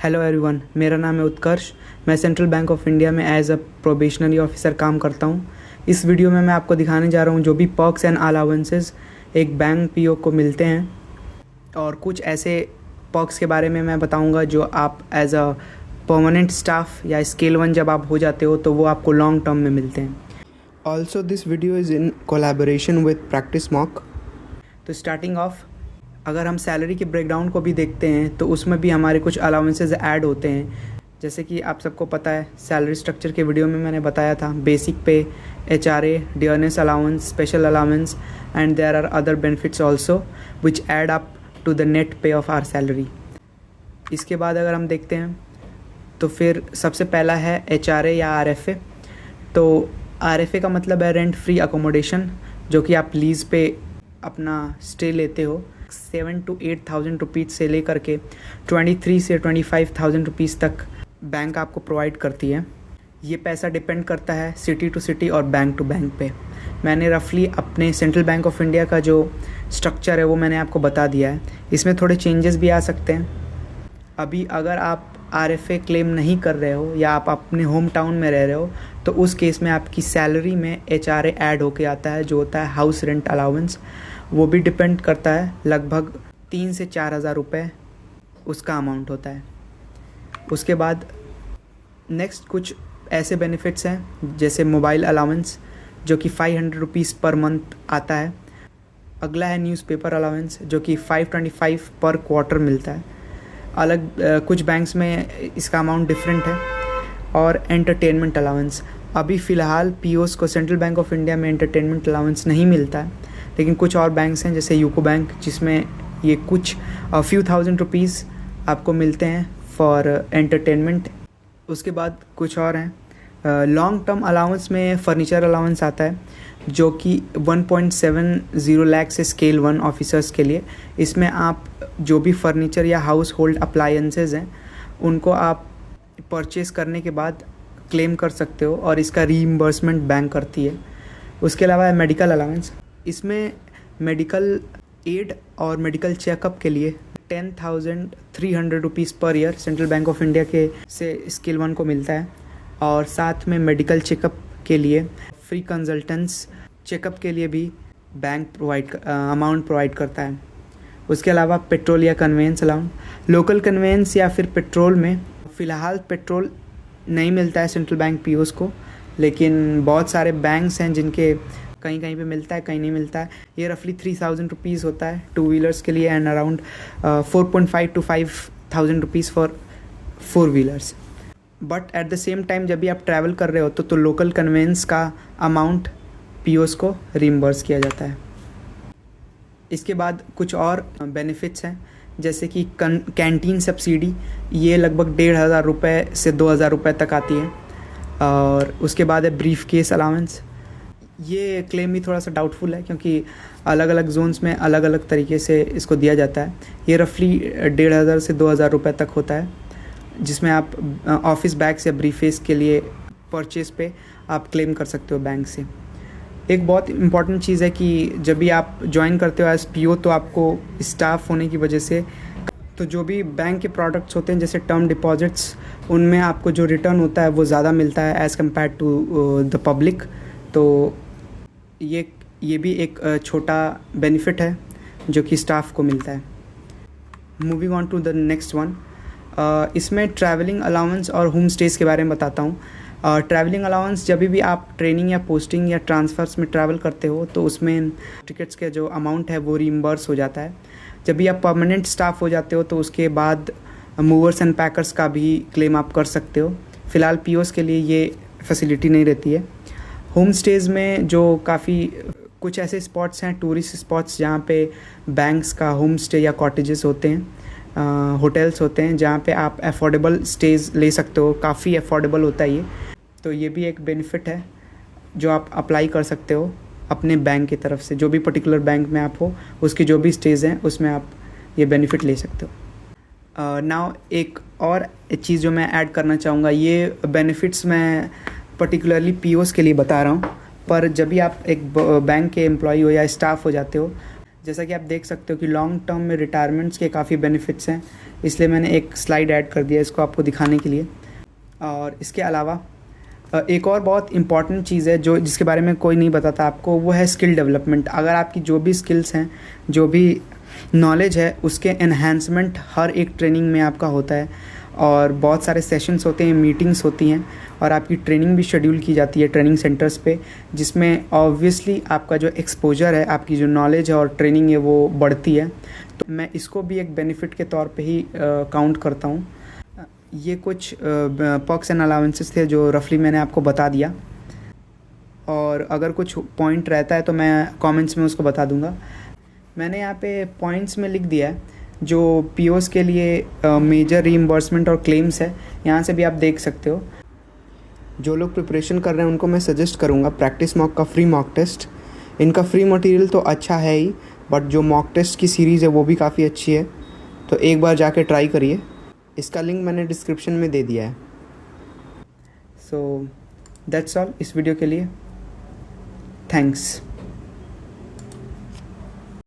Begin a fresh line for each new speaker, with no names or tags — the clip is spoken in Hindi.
हेलो एवरीवन, मेरा नाम है उत्कर्ष। मैं सेंट्रल बैंक ऑफ इंडिया में एज अ प्रोबेशनरी ऑफिसर काम करता हूँ। इस वीडियो में मैं आपको दिखाने जा रहा हूँ जो भी पर्क्स एंड अलाउंसेस एक बैंक पीओ को मिलते हैं, और कुछ ऐसे पर्क्स के बारे में मैं बताऊँगा जो आप एज अ परमानेंट स्टाफ या स्केल 1 जब आप हो जाते हो तो वो आपको लॉन्ग टर्म में मिलते हैं। Also this video is in collaboration with practice mock. तो स्टार्टिंग ऑफ, अगर हम सैलरी के ब्रेकडाउन को भी देखते हैं तो उसमें भी हमारे कुछ अलाउंसेस ऐड होते हैं। जैसे कि आप सबको पता है, सैलरी स्ट्रक्चर के वीडियो में मैंने बताया था, basic pay, HRA, dearness allowance, special allowance and there are other benefits also which add up to the net pay of our salary. इसके बाद अगर हम देखते हैं तो फिर सबसे पहला है HRA या RFA। तो RFA का मतलब है रेंट फ्री अकोमोडेशन, जो कि आप लीज़ पे अपना स्टे लेते हो। 7 to 8,000 रुपीज़ से लेकर के 23 से 25,000 रुपीज़ तक बैंक आपको प्रोवाइड करती है। ये पैसा डिपेंड करता है सिटी टू सिटी और बैंक टू बैंक पे। मैंने रफली अपने सेंट्रल बैंक ऑफ इंडिया का जो स्ट्रक्चर है वो मैंने आपको बता दिया है। इसमें थोड़े चेंजेस भी आ सकते हैं। अभी अगर आप RFA क्लेम नहीं कर रहे हो या आप अपने होम टाउन में रह रहे हो तो उस केस में आपकी सैलरी में HRA ऐड होके आता है, जो होता है हाउस रेंट अलाउंस। वो भी डिपेंड करता है, लगभग 3 से 4 हज़ार रुपये उसका अमाउंट होता है। उसके बाद नेक्स्ट कुछ ऐसे बेनिफिट्स हैं जैसे मोबाइल अलाउंस, जो कि 500 रुपीज़ पर मंथ आता है। अगला है न्यूज़पेपर अलाउंस, जो कि 525 पर क्वार्टर मिलता है। कुछ बैंक्स में इसका अमाउंट डिफरेंट है। और एंटरटेनमेंट अलाउंस, अभी फ़िलहाल पीओस को सेंट्रल बैंक ऑफ इंडिया में एंटरटेनमेंट अलाउंस नहीं मिलता है, लेकिन कुछ और बैंक्स हैं जैसे यूको बैंक, जिसमें ये कुछ फ्यू थाउजेंड रुपीज़ आपको मिलते हैं फॉर एंटरटेनमेंट। उसके बाद कुछ और हैं। लॉन्ग टर्म अलाउंस में फर्नीचर अलाउंस आता है, जो कि 1.70 लाख से स्केल 1 ऑफिसर्स के लिए। इसमें आप जो भी फर्नीचर या हाउस होल्ड अप्लायंसेज हैं उनको आप परचेस करने के बाद क्लेम कर सकते हो, और इसका रीइम्बर्समेंट बैंक करती है। उसके अलावा है मेडिकल अलाउंस। इसमें मेडिकल एड और मेडिकल चेकअप के लिए 10,300 rupees per year central bank of India के से स्केल 1 को मिलता है। और साथ में मेडिकल चेकअप के लिए फ्री कंसल्टेंट्स चेकअप के लिए भी बैंक अमाउंट प्रोवाइड करता है। उसके अलावा पेट्रोल या कन्वेंस अलाउंस, लोकल कन्वेंस या फिर पेट्रोल में फ़िलहाल पेट्रोल नहीं मिलता है सेंट्रल बैंक पीओस को, लेकिन बहुत सारे बैंक्स हैं जिनके कहीं कहीं पे मिलता है, कहीं नहीं मिलता है। ये रफली 3,000 रुपीज़ होता है 2 व्हीलर्स के लिए, and around 4.5 to 5,000 rupees for 4 wheelers. But at the same time जब भी आप ट्रैवल कर रहे हो तो लोकल कन्वेंस का अमाउंट पीओस को रीइम्बर्स किया जाता है। इसके बाद कुछ और बेनिफिट्स हैं जैसे कि कैंटीन सब्सिडी, ये लगभग 1,500 रुपये से 2,000 रुपये तक आती है। और उसके बाद है ब्रीफ केस अलाउंस। ये क्लेम भी थोड़ा सा डाउटफुल है क्योंकि अलग अलग जोन्स में अलग अलग तरीके से इसको दिया जाता है। ये रफली 1,500 से 2,000 रुपये तक होता है, जिसमें आप ऑफिस बैग्स या ब्रीफकेस के लिए परचेस पे आप क्लेम कर सकते हो बैंक से। एक बहुत इम्पॉर्टेंट चीज़ है कि जब भी आप ज्वाइन करते हो एज पीओ तो आपको स्टाफ होने की वजह से तो जो भी बैंक के प्रोडक्ट्स होते हैं जैसे टर्म डिपॉजिट्स, उनमें आपको जो रिटर्न होता है वो ज़्यादा मिलता है as compared to the public. तो ये भी एक छोटा बेनिफिट है जो कि स्टाफ को मिलता है। Moving on to the next one, इसमें ट्रैवलिंग अलाउंस और होम स्टेज के बारे में बताता हूँ। ट्रैवलिंग अलाउंस, जब भी आप ट्रेनिंग या पोस्टिंग या ट्रांसफ़र्स में ट्रैवल करते हो तो उसमें टिकट्स का जो अमाउंट है वो रीइम्बर्स हो जाता है। जब भी आप परमानेंट स्टाफ हो जाते हो तो उसके बाद मूवर्स एंड पैकर्स का भी क्लेम आप कर सकते हो। फ़िलहाल पीओस के लिए ये फैसिलिटी नहीं रहती है। होम स्टेज में जो काफ़ी कुछ ऐसे स्पॉट्स हैं, टूरिस्ट स्पॉट्स, जहाँ पे बैंक्स का होम स्टे या कॉटेजेस होते हैं, होटल्स होते हैं जहाँ पे आप अफोर्डेबल स्टेज ले सकते हो। काफ़ी अफोर्डेबल होता है ये, तो ये भी एक बेनिफिट है जो आप अप्लाई कर सकते हो अपने बैंक की तरफ से। जो भी पर्टिकुलर बैंक में आप हो उसकी जो भी स्टेज हैं उसमें आप ये बेनिफिट ले सकते हो। नाउ एक और चीज़ जो मैं ऐड करना चाहूँगा, ये बेनिफिट्स मैं पर्टिकुलरली पीओस के लिए बता रहा हूँ, पर जब भी आप एक बैंक के एम्प्लॉई हो या स्टाफ हो जाते हो, जैसा कि आप देख सकते हो कि लॉन्ग टर्म में रिटायरमेंट्स के काफ़ी बेनिफिट्स हैं। इसलिए मैंने एक स्लाइड ऐड कर दिया इसको आपको दिखाने के लिए। और इसके अलावा एक और बहुत इम्पॉर्टेंट चीज़ है जो जिसके बारे में कोई नहीं बताता आपको, वो है स्किल डेवलपमेंट। अगर आपकी जो भी स्किल्स हैं, जो भी नॉलेज है, उसके एनहांसमेंट हर एक ट्रेनिंग में आपका होता है। और बहुत सारे सेशंस होते हैं, मीटिंग्स होती हैं, और आपकी ट्रेनिंग भी शेड्यूल की जाती है ट्रेनिंग सेंटर्स पे, जिसमें ऑब्वियसली आपका जो एक्सपोजर है, आपकी जो नॉलेज है और ट्रेनिंग है वो बढ़ती है। तो मैं इसको भी एक बेनिफिट के तौर पे ही काउंट करता हूँ। ये कुछ पर्क्स एंड अलाउंसेस थे जो रफली मैंने आपको बता दिया, और अगर कुछ पॉइंट रहता है तो मैं कमेंट्स में उसको बता दूंगा। मैंने यहाँ पे पॉइंट्स में लिख दिया है जो पीओस के लिए मेजर रीइंबर्समेंट और क्लेम्स है, यहाँ से भी आप देख सकते हो। जो लोग प्रिपरेशन कर रहे हैं उनको मैं सजेस्ट करूँगा प्रैक्टिस मॉक का फ्री मॉक टेस्ट। इनका फ्री मटेरियल तो अच्छा है ही, बट जो मॉक टेस्ट की सीरीज़ है वो भी काफ़ी अच्छी है, तो एक बार जाके ट्राई करिए। इसका लिंक मैंने डिस्क्रिप्शन में दे दिया है। सो दैट्स ऑल इस वीडियो के लिए। थैंक्स।